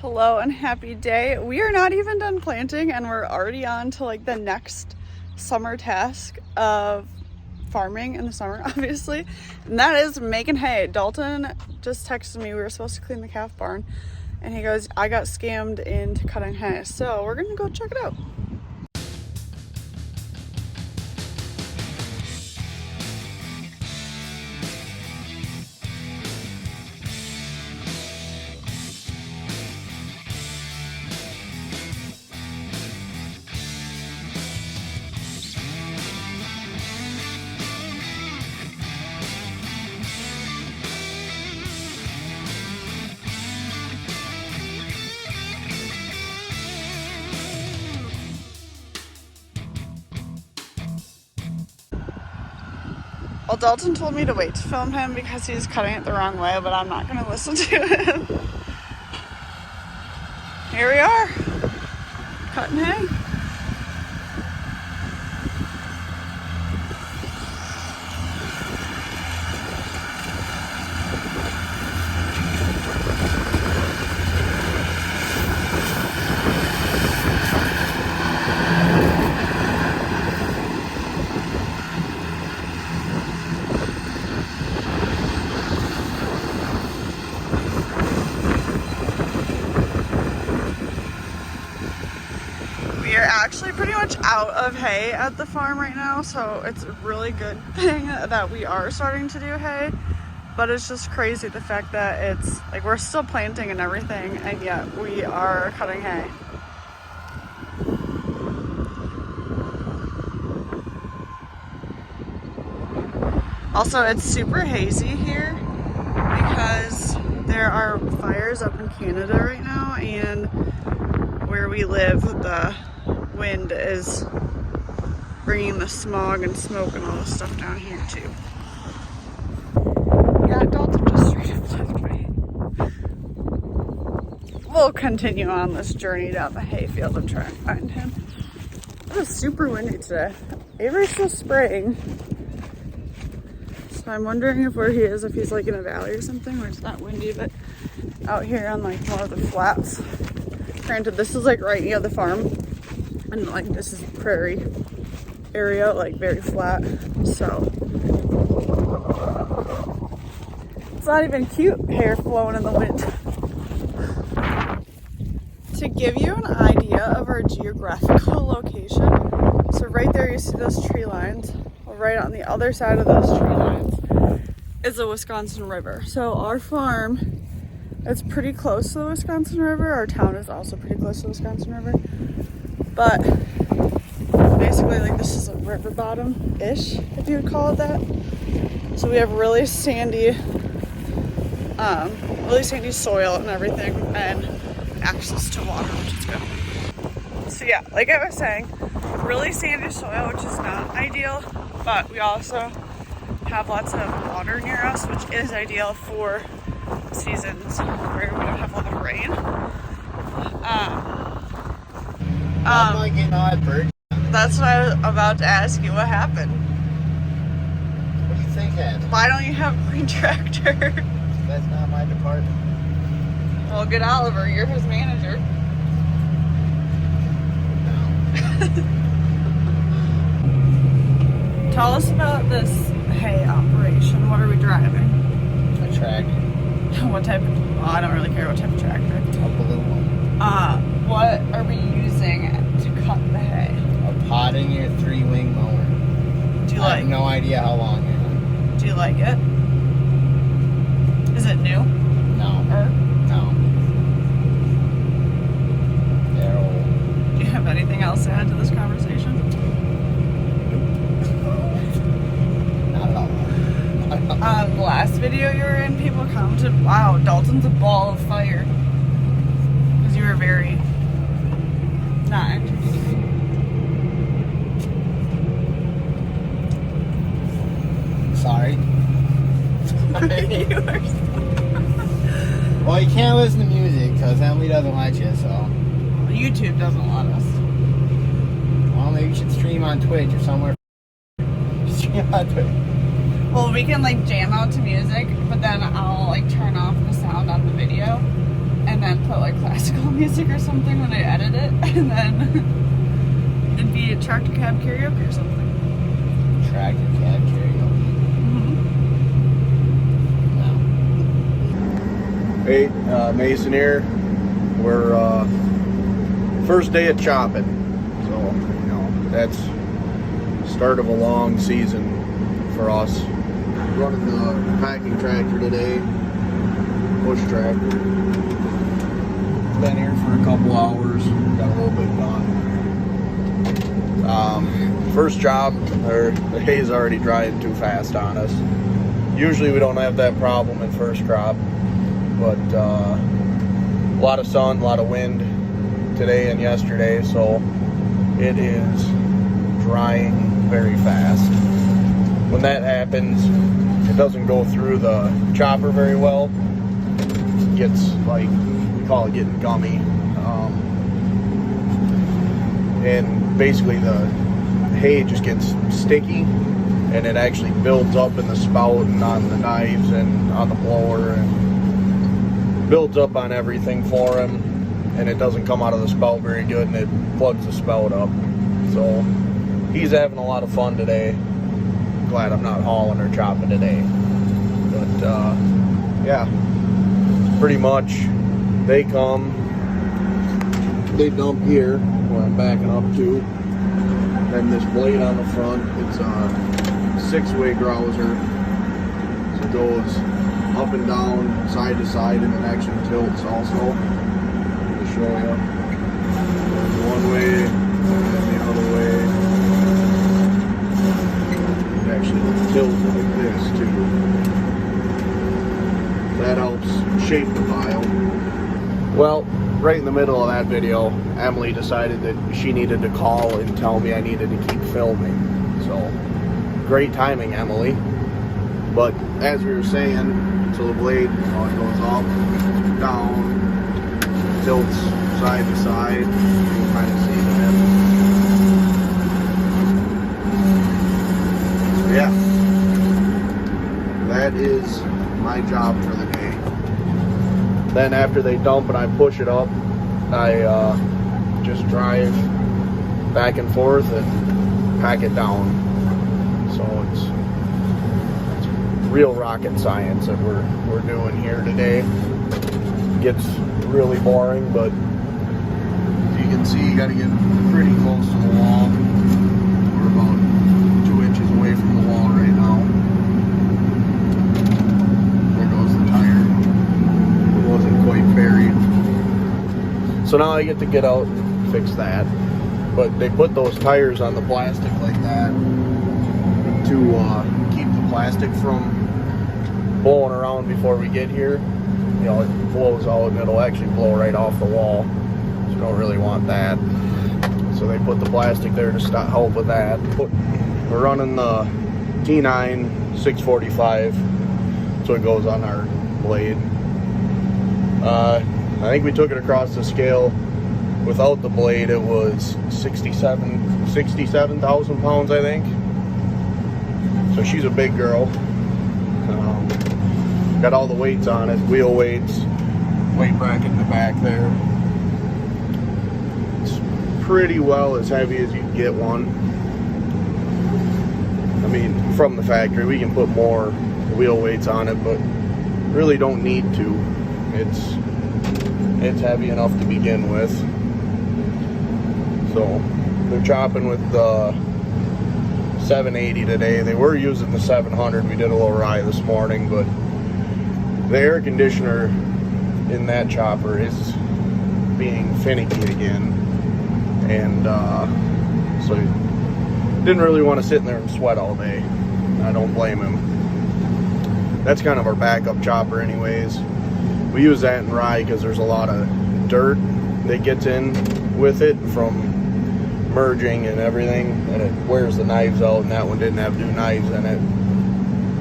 Hello and happy day. We are not even done planting and we're already on to like the next summer task of farming in the summer, obviously. And that is making hay. Dalton just texted me, we were supposed to clean the calf barn, and he goes, I got scammed into cutting hay. So we're gonna go check it out. Well, Dalton told me to wait to film him because he's cutting it the wrong way, but I'm not going to listen to him. Here we are, cutting hay. We are actually pretty much out of hay at the farm right now, so it's a really good thing that we are starting to do hay. But it's just crazy the fact that it's like we're still planting and everything, and yet we are cutting hay. Also, it's super hazy here because there are fires up in Canada right now, and where we live, the wind is bringing the smog and smoke and all this stuff down here too. Yeah, Dalton just straight up left me. We'll continue on this journey down the hayfield and try and find him. It was super windy today. Avery's still spraying. So I'm wondering if where he is, if he's like in a valley or something where it's not windy, but out here on like one of the flats. Granted, this is like right near the farm, and like this is prairie area, like very flat, so it's not even cute hair flowing in the wind. To give you an idea of our geographical location, so right there you see those tree lines. Well, right on the other side of those tree lines is the Wisconsin River. So our farm, it's pretty close to the Wisconsin River. Our town is also pretty close to the Wisconsin River. But basically, like, this is a river bottom-ish, if you would call it that. So we have really sandy soil and everything, and access to water, which is good. So yeah, like I was saying, really sandy soil, which is not ideal, but we also have lots of water near us, which is ideal for seasons where we don't have a lot of rain. That's what I was about to ask you. What happened? What do you think happened? Why don't you have a green tractor? That's not my department. Well, good Oliver, you're his manager. No. Tell us about this hay operation. What are we driving? A tractor. What type of, well, I don't really care what type of tractor. A blue one. What are we using to cut the hay? A Pottinger 3-wing mower. Do you I have no idea how long it is. Do you like it? Is it new? No. No. They're old. Do you have anything else to add to this conversation? Not at all. The last video you were in, people commented, wow, Dalton's a ball of fire. Because you were very not interested. Sorry. You are Well, you can't listen to music because Emily doesn't let you, so. YouTube doesn't let us. Well, maybe you should stream on Twitch or somewhere. Stream on Twitch. Well, we can like jam out to music, but then I'll like turn off the sound on the video and then put like classical music or something when I edit it, and then it'd be a tractor cab karaoke or something. Tractor cab karaoke. Mm-hmm. No. Hey, Mason here. We're first day of chopping, so you know that's start of a long season for us. Running the packing tractor today, push tractor. Been here for a couple hours, got a little bit done. First job, the hay's already drying too fast on us. Usually we don't have that problem in first crop, but a lot of sun, a lot of wind today and yesterday, so it is drying very fast. When that happens, it doesn't go through the chopper very well. It gets, like, we call it getting gummy. And basically the hay just gets sticky, and it actually builds up in the spout and on the knives and on the blower, and builds up on everything for him, and it doesn't come out of the spout very good, and it plugs the spout up. So he's having a lot of fun today. Glad I'm not hauling or chopping today. But yeah, pretty much they come, they dump here where I'm backing up to, then this blade on the front, it's a 6-way grouser, so it goes up and down, side to side, and it actually tilts also. To show you, one way and the other way. It actually tilts like this too. That helps shape the pile. Well, right in the middle of that video, Emily decided that she needed to call and tell me I needed to keep filming. So, great timing, Emily. But as we were saying, so the blade goes up, down, tilts side to side. You can kind of see that. Yeah, that is my job for the day. Then after they dump and I push it up, I just drive back and forth and pack it down. So it's real rocket science that we're doing here today. It gets really boring, but as you can see, you got to get pretty close to the wall. We're about 2 inches away from the wall right now. There goes the tire. It wasn't quite buried. So now I get out and fix that. But they put those tires on the plastic like that to keep the plastic from blowing around before we get here. You know, it blows out and it'll actually blow right off the wall. So you don't really want that. So they put the plastic there to help with that. We're running the T9 645, so it goes on our blade. I think we took it across the scale. Without the blade, it was 67,000 pounds, I think. So she's a big girl. Got all the weights on it, wheel weights, weight bracket in the back there. It's pretty well as heavy as you can get one. I mean, from the factory, we can put more wheel weights on it, but really don't need to. It's heavy enough to begin with. So they're chopping with the 780 today. They were using the 700. We did a little rye this morning, but the air conditioner in that chopper is being finicky again, and so didn't really want to sit in there and sweat all day. I don't blame him. That's kind of our backup chopper anyways. We use that in rye because there's a lot of dirt that gets in with it from merging and everything, and it wears the knives out, and that one didn't have new knives in it.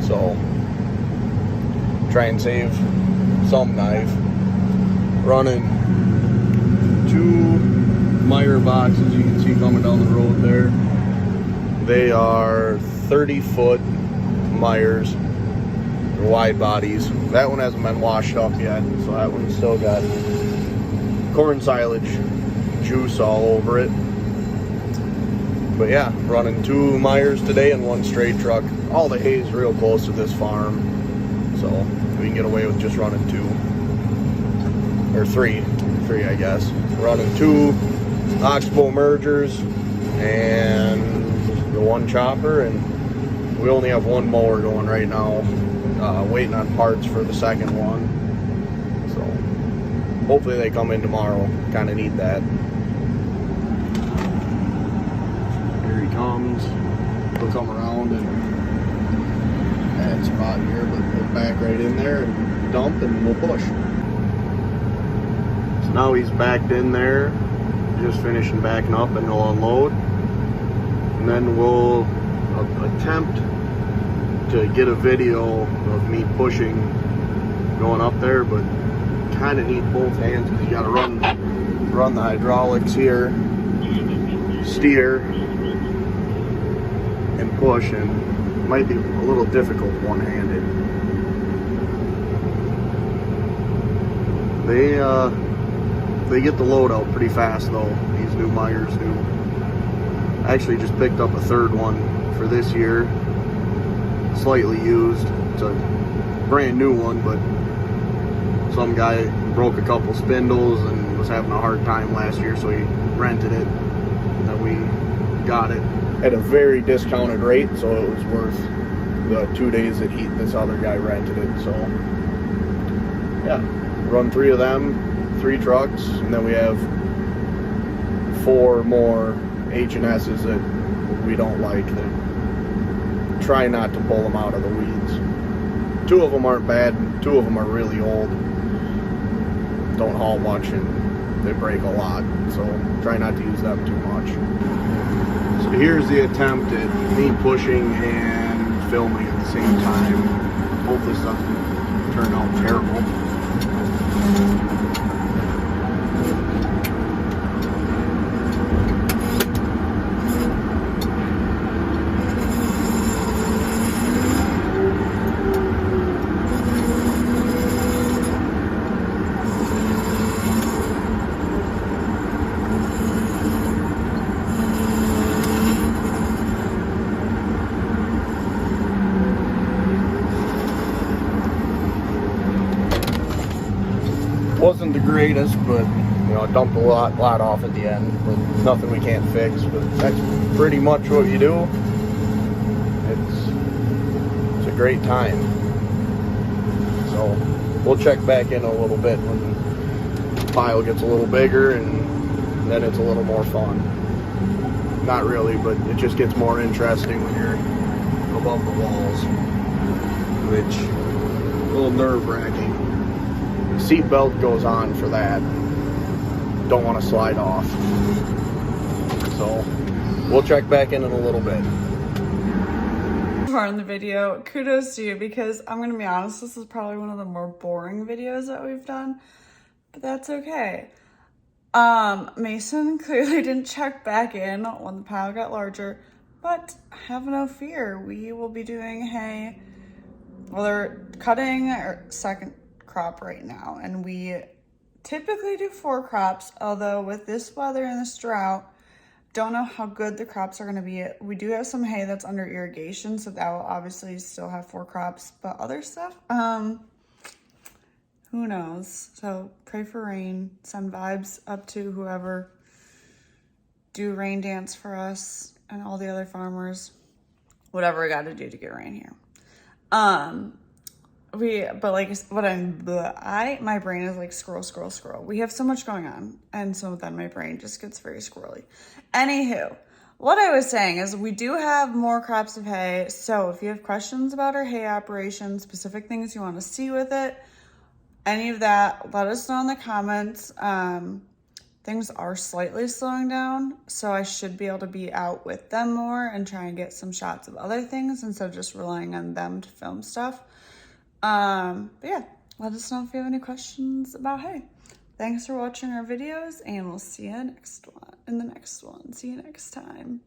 So try and save some knife. Running 2 Meyer boxes, you can see coming down the road there. They are 30-foot Meyers. They're wide bodies. That one hasn't been washed up yet, so that one's still got corn silage juice all over it. But yeah, running 2 Myers today and 1 straight truck. All the hay's real close to this farm, so we can get away with just running 2 or 3 I guess. Running 2 oxbow mergers and the 1 chopper, and we only have 1 mower going right now, waiting on parts for the second one. So hopefully they come in tomorrow. Kind of need that. Here he comes. He'll come around and bad spot here, but we'll back right in there and dump, and we'll push. So now he's backed in there, just finishing backing up, and he'll unload. And then we'll attempt to get a video of me pushing going up there, but kind of need both hands because you got to run the hydraulics here, steer, and push, and it might be a little difficult one-handed. They get the load out pretty fast though. These new Myers do. I actually just picked up a 3rd one for this year, slightly used. It's a brand new one, but some guy broke a couple spindles and was having a hard time last year, so he rented it, and then we got it at a very discounted rate, so it was worth the 2 days that this other guy rented it. So yeah, run 3 of them, 3 trucks, and then we have 4 more H&S's that we don't like, that try not to pull them out of the weeds. 2 of them aren't bad, 2 of them are really old, don't haul much, and they break a lot, so try not to use them too much. So here's the attempt at me pushing and filming at the same time. Hope this doesn't turn out terrible. Wasn't the greatest, but you know, I dumped a lot off at the end, but nothing we can't fix. But that's pretty much what you do. It's a great time. So we'll check back in a little bit when the pile gets a little bigger, and then it's a little more fun. Not really, but it just gets more interesting when you're above the walls, which is a little nerve-wracking. Seat belt goes on for that. Don't want to slide off. So we'll check back in a little bit. Far in the video, kudos to you, because I'm gonna be honest, this is probably one of the more boring videos that we've done, but that's okay. Mason clearly didn't check back in when the pile got larger, but have no fear, we will be doing hay. Well, they're cutting our second crop right now, and we typically do 4 crops, although with this weather and this drought, don't know how good the crops are going to be. We do have some hay that's under irrigation, so that will obviously still have 4 crops, but other stuff, who knows? So pray for rain, send vibes up to whoever, do rain dance for us and all the other farmers, whatever we got to do to get rain here. My brain is like scroll. We have so much going on, and so then my brain just gets very squirrely. Anywho, what I was saying is we do have more crops of hay, so if you have questions about our hay operation, specific things you want to see with it, any of that, let us know in the comments. Things are slightly slowing down, so I should be able to be out with them more and try and get some shots of other things instead of just relying on them to film stuff. But yeah, let us know if you have any questions about hay. Thanks for watching our videos, and we'll see you in the next one. See you next time.